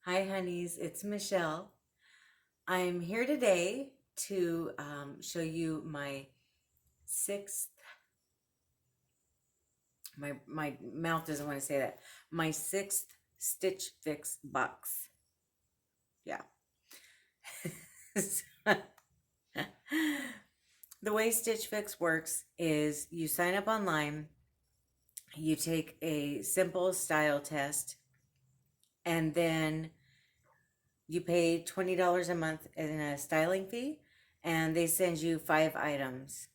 Hi, honeys. It's Michelle. I'm here today to show you my sixth. My mouth doesn't want to say that. My sixth Stitch Fix box. Yeah. The way Stitch Fix works is you sign up online, you take a simple style test, and then you pay $20 a month in a styling fee, and they send you 5 items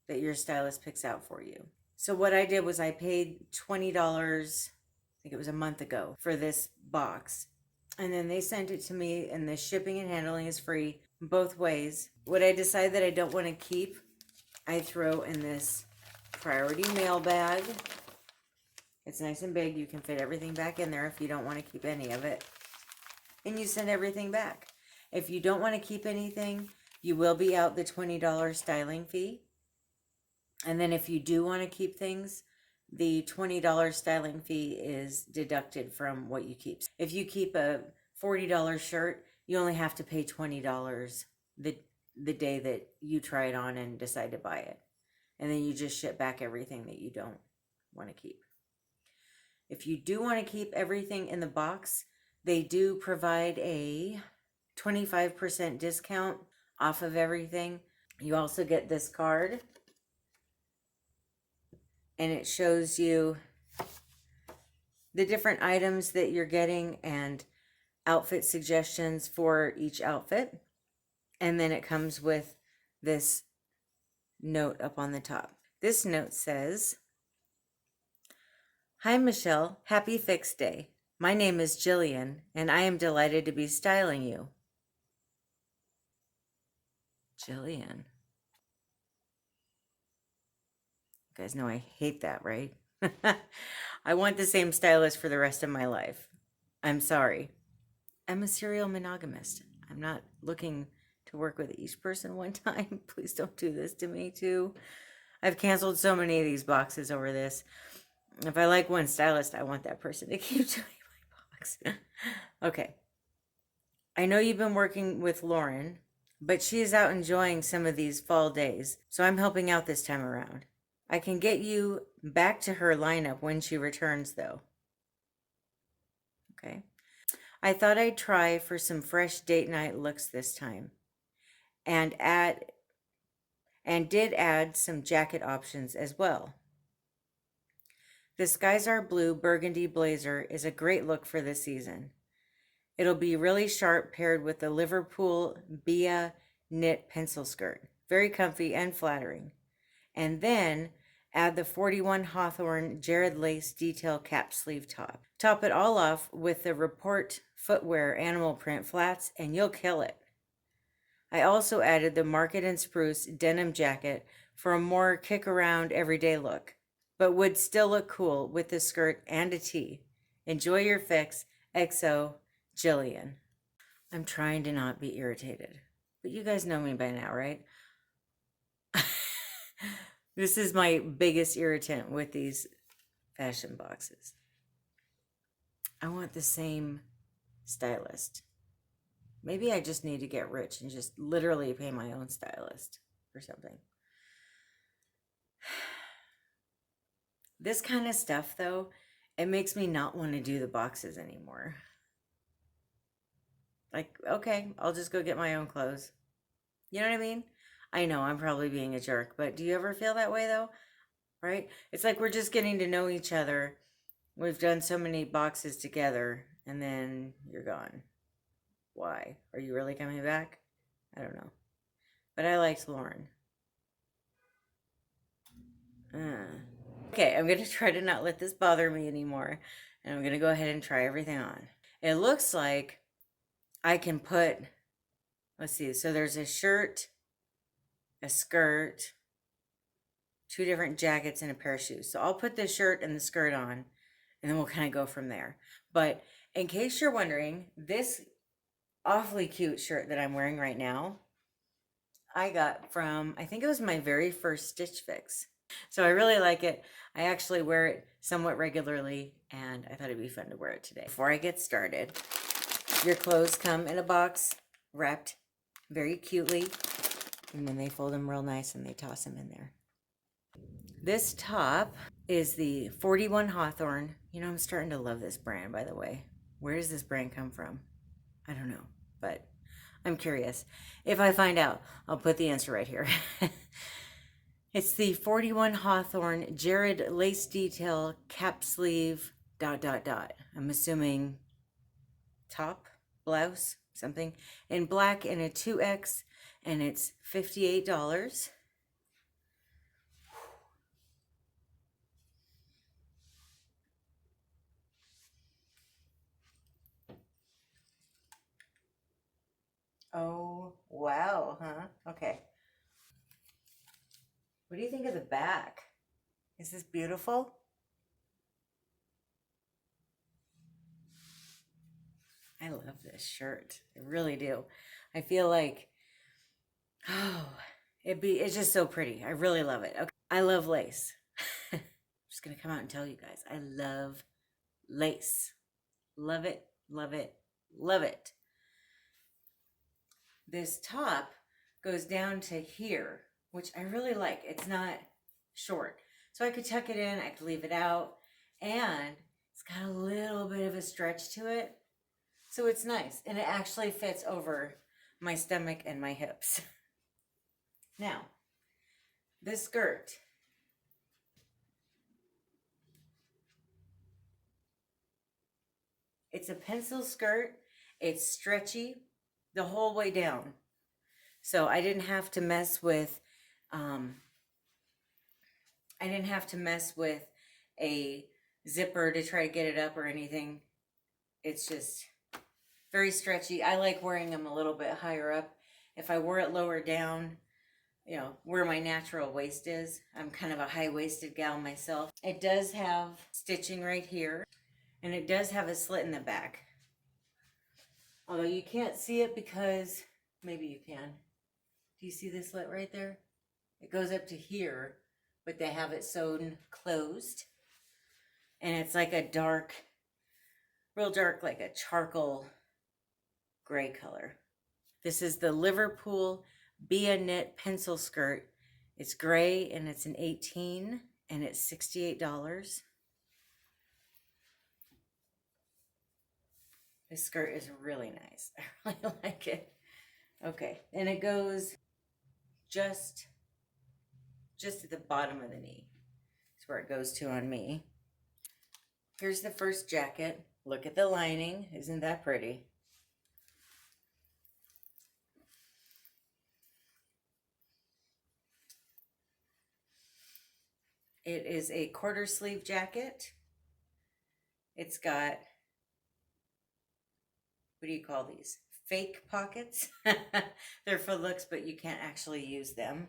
that your stylist picks out for you. So what I did was I paid $20, I think it was a month ago, for this box. And then they sent it to me, and the shipping and handling is free both ways. What I decide that I don't want to keep, I throw in this priority mail bag. It's nice and big. You can fit everything back in there if you don't want to keep any of it. And you send everything back. If you don't want to keep anything, you will be out the $20 styling fee. And then if you do want to keep things, the $20 styling fee is deducted from what you keep. If you keep a $40 shirt, you only have to pay $20 the day that you try it on and decide to buy it. And then you just ship back everything that you don't want to keep. If you do want to keep everything in the box, they do provide a 25% discount off of everything. You also get this card, and it shows you the different items that you're getting and outfit suggestions for each outfit. And then it comes with this note up on the top. This note says, "Hi Michelle, happy Fix Day. My name is Jillian, and I am delighted to be styling you." Jillian. You guys know I hate that, right? I want the same stylist for the rest of my life. I'm sorry. I'm a serial monogamist. I'm not looking to work with each person one time. Please don't do this to me too. I've canceled so many of these boxes over this. If I like one stylist, I want that person to keep doing my box. Okay. I know you've been working with Lauren, but she is out enjoying some of these fall days, so I'm helping out this time around. I can get you back to her lineup when she returns, though. Okay. I thought I'd try for some fresh date night looks this time, and did add some jacket options as well. The Skies Are Blue burgundy blazer is a great look for this season. It'll be really sharp paired with the Liverpool Bia knit pencil skirt. Very comfy and flattering. And then add the 41 Hawthorn Jared lace detail cap sleeve top. Top it all off with the Report Footwear animal print flats, and you'll kill it. I also added the Market and Spruce denim jacket for a more kick around everyday look, but would still look cool with the skirt and a tee. Enjoy your fix. XO, Jillian. I'm trying to not be irritated, but you guys know me by now, right? This is my biggest irritant with these fashion boxes. I want the same stylist. Maybe I just need to get rich and just literally pay my own stylist or something. This kind of stuff, though, it makes me not want to do the boxes anymore. Like, okay, I'll just go get my own clothes. You know what I mean? I know I'm probably being a jerk, but do you ever feel that way, though? Right? It's like we're just getting to know each other. We've done so many boxes together, and then you're gone. Why? Are you really coming back? I don't know. But I liked Lauren. Okay, I'm going to try to not let this bother me anymore. And I'm going to go ahead and try everything on. It looks like I can put, let's see, so there's a shirt, a skirt, 2 different jackets, and a pair of shoes. So I'll put the shirt and the skirt on, and then we'll kind of go from there. But in case you're wondering, this awfully cute shirt that I'm wearing right now, I got from, I think it was my very first Stitch Fix. So I really like it. I actually wear it somewhat regularly, and I thought it'd be fun to wear it today. Before I get started, Your clothes come in a box wrapped very cutely, and then they fold them real nice and they toss them in there. This top is the 41 Hawthorn. You know, I'm starting to love this brand, by the way. Where does this brand come from? I don't know, but I'm curious. If I find out, I'll put the answer right here. It's the 41 Hawthorn Jared lace detail cap sleeve ... I'm assuming top, blouse, something, in black in a 2X, and it's $58. Oh, wow, huh? Okay. What do you think of the back? Is this beautiful? I love this shirt. I really do. I feel like, oh, it's just so pretty. I really love it. Okay. I love lace. I'm just gonna come out and tell you guys, I love lace. Love it, love it, love it. This top goes down to here, which I really like. It's not short. So I could tuck it in, I could leave it out, and it's got a little bit of a stretch to it. So it's nice, and it actually fits over my stomach and my hips. Now, this skirt. It's a pencil skirt. It's stretchy the whole way down. So I didn't have to mess with a zipper to try to get it up or anything. It's just very stretchy. I like wearing them a little bit higher up. If I wore it lower down, you know, where my natural waist is, I'm kind of a high-waisted gal myself. It does have stitching right here, and it does have a slit in the back. Although you can't see it because, maybe you can. Do you see this slit right there? It goes up to here, but they have it sewn closed. And it's like a dark, real dark, like a charcoal gray color. This is the Liverpool Bia Knit pencil skirt. It's gray and it's an 18 and it's $68. This skirt is really nice. I really like it. Okay, and it goes just at the bottom of the knee. That's where it goes to on me. Here's the first jacket. Look at the lining. Isn't that pretty? It is a quarter sleeve jacket. It's got, what do you call these? Fake pockets. They're for looks, but you can't actually use them.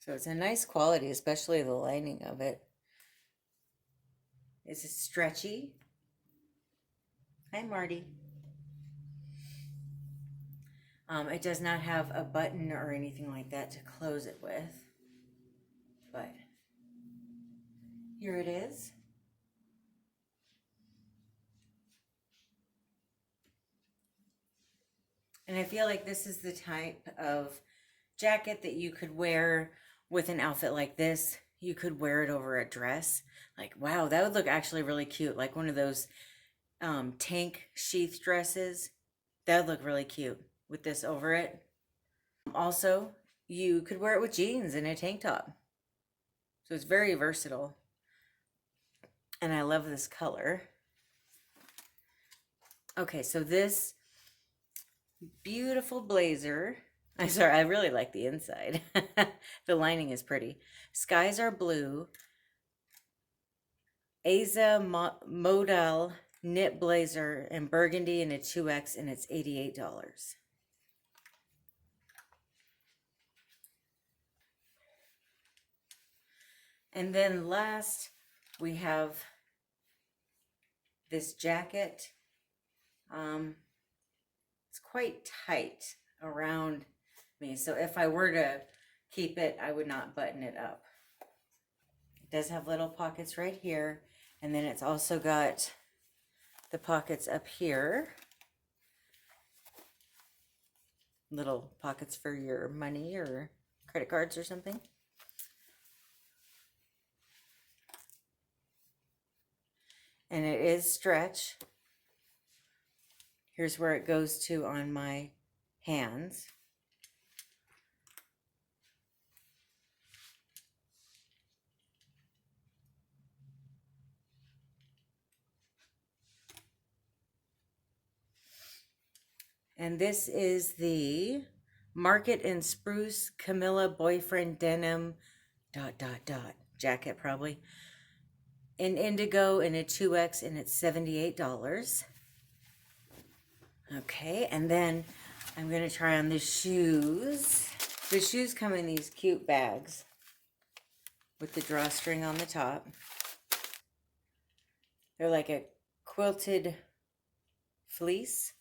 So it's a nice quality, especially the lining of it. Is it stretchy? Hi, Marty. It does not have a button or anything like that to close it with, but here it is. And I feel like this is the type of jacket that you could wear with an outfit like this. You could wear it over a dress. Like, wow, that would look actually really cute. Like one of those tank sheath dresses. That would look really cute with this over it. Also, you could wear it with jeans and a tank top. So it's very versatile. And I love this color. Okay, so this beautiful blazer. I'm sorry, I really like the inside. The lining is pretty. Skies are blue. Asa Modal knit blazer in burgundy in a 2X, and it's $88. And then last, we have this jacket. It's quite tight around me, so if I were to keep it, I would not button it up. It does have little pockets right here, and then it's also got the pockets up here. Little pockets for your money or credit cards or something. And it is stretch. Here's where it goes to on my hands. And this is the Market and Spruce Camila Boyfriend Denim ... jacket, probably. In indigo in a 2X, and it's $78. Okay, and then I'm going to try on the shoes. The shoes come in these cute bags with the drawstring on the top. They're like a quilted fleece.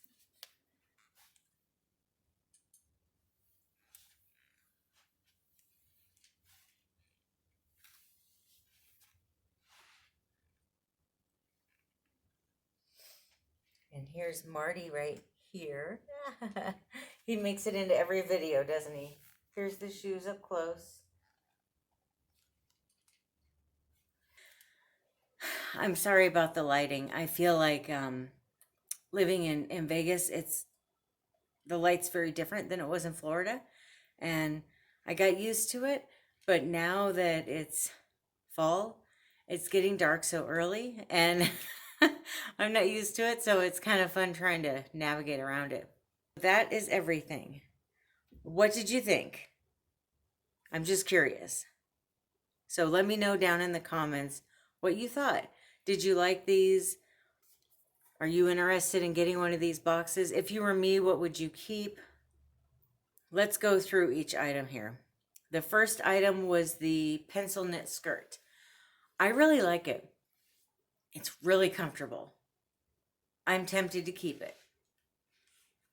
And here's Marty right here. He makes it into every video, doesn't he? Here's the shoes up close. I'm sorry about the lighting. I feel like living in Vegas, the light's very different than it was in Florida. And I got used to it. But now that it's fall, it's getting dark so early. And I'm not used to it, so it's kind of fun trying to navigate around it. That is everything. What did you think? I'm just curious. So let me know down in the comments what you thought. Did you like these? Are you interested in getting one of these boxes? If you were me, what would you keep? Let's go through each item here. The first item was the pencil knit skirt. I really like it. It's really comfortable. I'm tempted to keep it.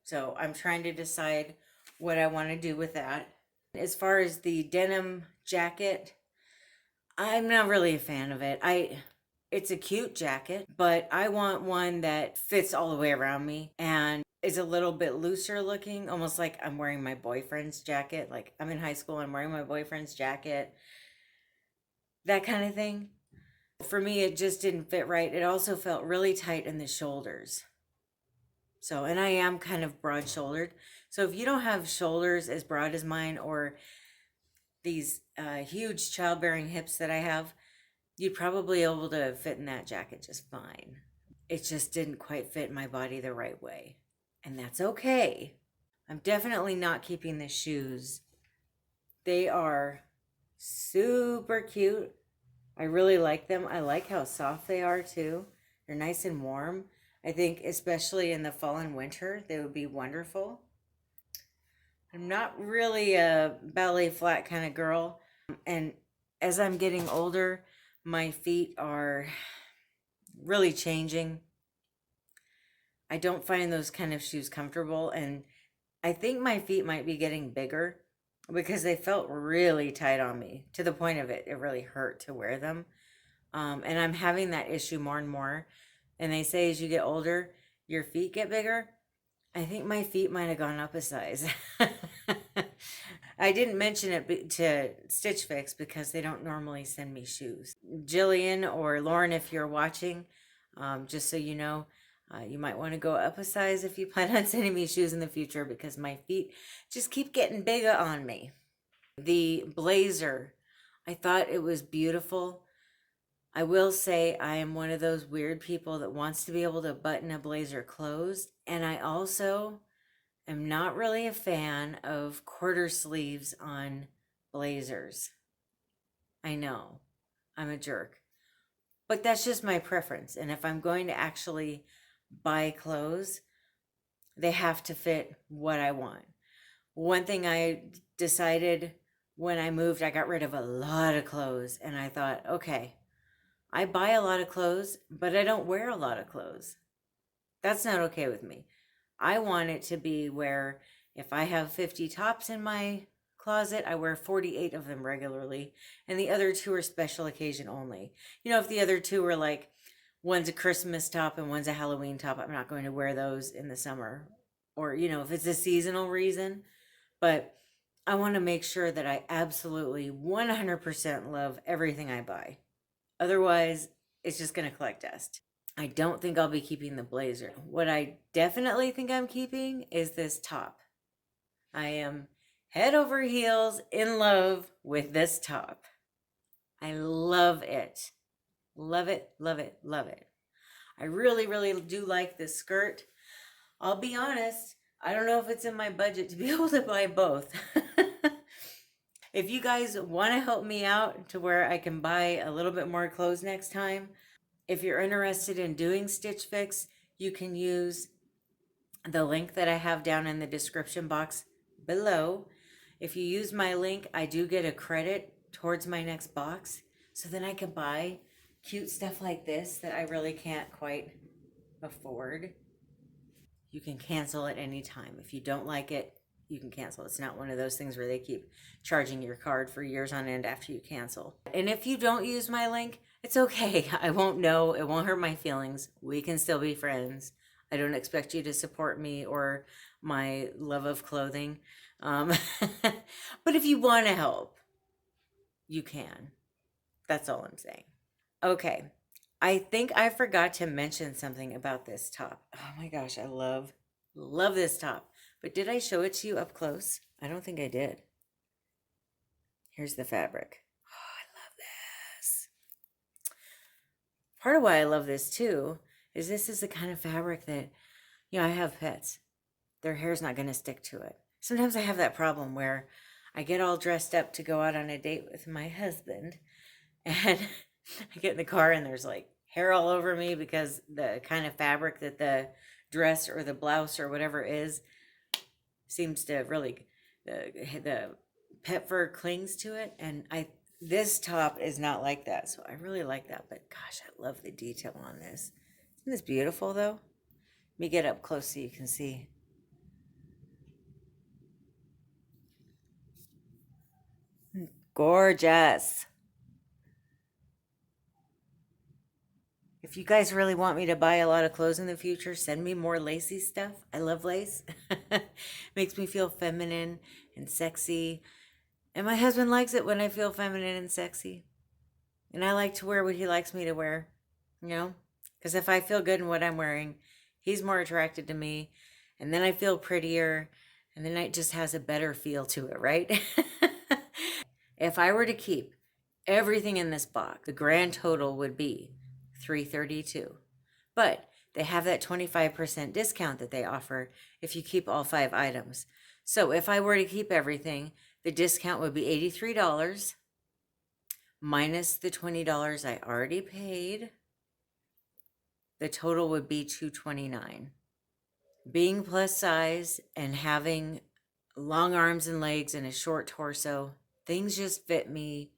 So I'm trying to decide what I want to do with that. As far as the denim jacket, I'm not really a fan of it. It's a cute jacket, but I want one that fits all the way around me and is a little bit looser looking, almost like I'm wearing my boyfriend's jacket. Like I'm in high school, I'm wearing my boyfriend's jacket. That kind of thing. For me, it just didn't fit right. It also felt really tight in the shoulders. So, and I am kind of broad-shouldered. So if you don't have shoulders as broad as mine or these huge childbearing hips that I have, you'd probably be able to fit in that jacket just fine. It just didn't quite fit my body the right way. And that's okay. I'm definitely not keeping the shoes. They are super cute. I really like them. I like how soft they are too. They're nice and warm. I think especially in the fall and winter, they would be wonderful. I'm not really a ballet flat kind of girl. And as I'm getting older, my feet are really changing. I don't find those kind of shoes comfortable. And I think my feet might be getting bigger because they felt really tight on me to the point of it really hurt to wear them. And I'm having that issue more and more. And they say as you get older, your feet get bigger. I think my feet might have gone up a size. I didn't mention it to Stitch Fix because they don't normally send me shoes. Jillian or Lauren, if you're watching, just so you know, you might want to go up a size if you plan on sending me shoes in the future because my feet just keep getting bigger on me. The blazer, I thought it was beautiful. I will say I am one of those weird people that wants to be able to button a blazer closed. And I also am not really a fan of quarter sleeves on blazers. I know, I'm a jerk. But that's just my preference. And if I'm going to actually buy clothes, they have to fit what I want. One thing I decided when I moved, I got rid of a lot of clothes. And I thought, okay, I buy a lot of clothes, but I don't wear a lot of clothes. That's not okay with me. I want it to be where if I have 50 tops in my closet. I wear 48 of them regularly, and the other 2 are special occasion only. You know, if the other 2 are like, one's a Christmas top and one's a Halloween top, I'm not going to wear those in the summer. Or, you know, if it's a seasonal reason. But I want to make sure that I absolutely 100% love everything I buy. Otherwise, it's just going to collect dust. I don't think I'll be keeping the blazer. What I definitely think I'm keeping is this top. I am head over heels in love with this top. I love it. Love it, love it, love it. I really, really do like this skirt. I'll be honest, I don't know if it's in my budget to be able to buy both. If you guys want to help me out to where I can buy a little bit more clothes next time, if you're interested in doing Stitch Fix, you can use the link that I have down in the description box below. If you use my link, I do get a credit towards my next box. So then I can buy cute stuff like this that I really can't quite afford. You can cancel at any time. If you don't like it, you can cancel. It's not one of those things where they keep charging your card for years on end after you cancel. And if you don't use my link, it's okay. I won't know. It won't hurt my feelings. We can still be friends. I don't expect you to support me or my love of clothing. But if you want to help, you can. That's all I'm saying. Okay. I think I forgot to mention something about this top. Oh my gosh, I love this top. But did I show it to you up close? I don't think I did. Here's the fabric. Oh, I love this. Part of why I love this too is this is the kind of fabric that, you know, I have pets. Their hair's not going to stick to it. Sometimes I have that problem where I get all dressed up to go out on a date with my husband, and I get in the car and there's like hair all over me because the kind of fabric that the dress or the blouse or whatever is seems to really, the pet fur clings to it. And this top is not like that. So I really like that. But gosh, I love the detail on this. Isn't this beautiful though? Let me get up close so you can see. Gorgeous. If you guys really want me to buy a lot of clothes in the future, send me more lacy stuff. I love lace. Makes me feel feminine and sexy. And my husband likes it when I feel feminine and sexy. And I like to wear what he likes me to wear, you know? Because if I feel good in what I'm wearing, he's more attracted to me. And then I feel prettier. And then it just has a better feel to it, right? If I were to keep everything in this box, the grand total would be $332. But they have that 25% discount that they offer if you keep all 5 items. So if I were to keep everything, the discount would be $83 minus the $20 I already paid. The total would be $229. Being plus size and having long arms and legs and a short torso, things just fit me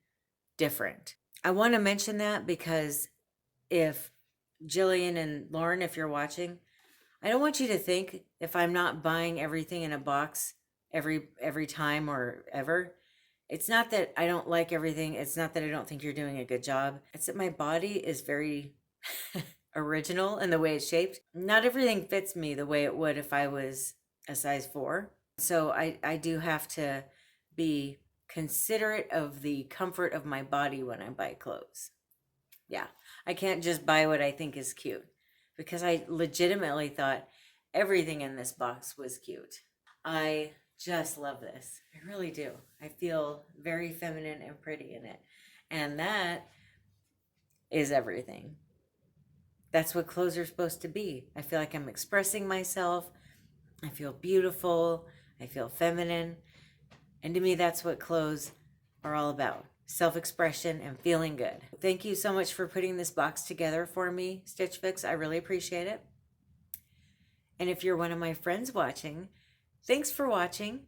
different. I want to mention that because if Jillian and Lauren, if you're watching, I don't want you to think if I'm not buying everything in a box every time or ever. It's not that I don't like everything. It's not that I don't think you're doing a good job. It's that my body is very original in the way it's shaped. Not everything fits me the way it would if I was a size 4. So I do have to be considerate of the comfort of my body when I buy clothes. Yeah, I can't just buy what I think is cute because I legitimately thought everything in this box was cute. I just love this. I really do. I feel very feminine and pretty in it. And that is everything. That's what clothes are supposed to be. I feel like I'm expressing myself. I feel beautiful. I feel feminine. And to me, that's what clothes are all about. Self-expression and feeling good. Thank you so much for putting this box together for me, Stitch Fix. I really appreciate it. And if you're one of my friends watching, thanks for watching.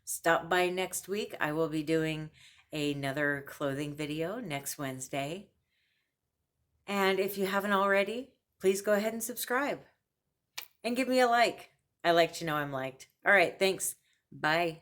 Stop by next week. I will be doing another clothing video next Wednesday. And if you haven't already, please go ahead and subscribe. And give me a like. I like to know I'm liked. All right, thanks. Bye.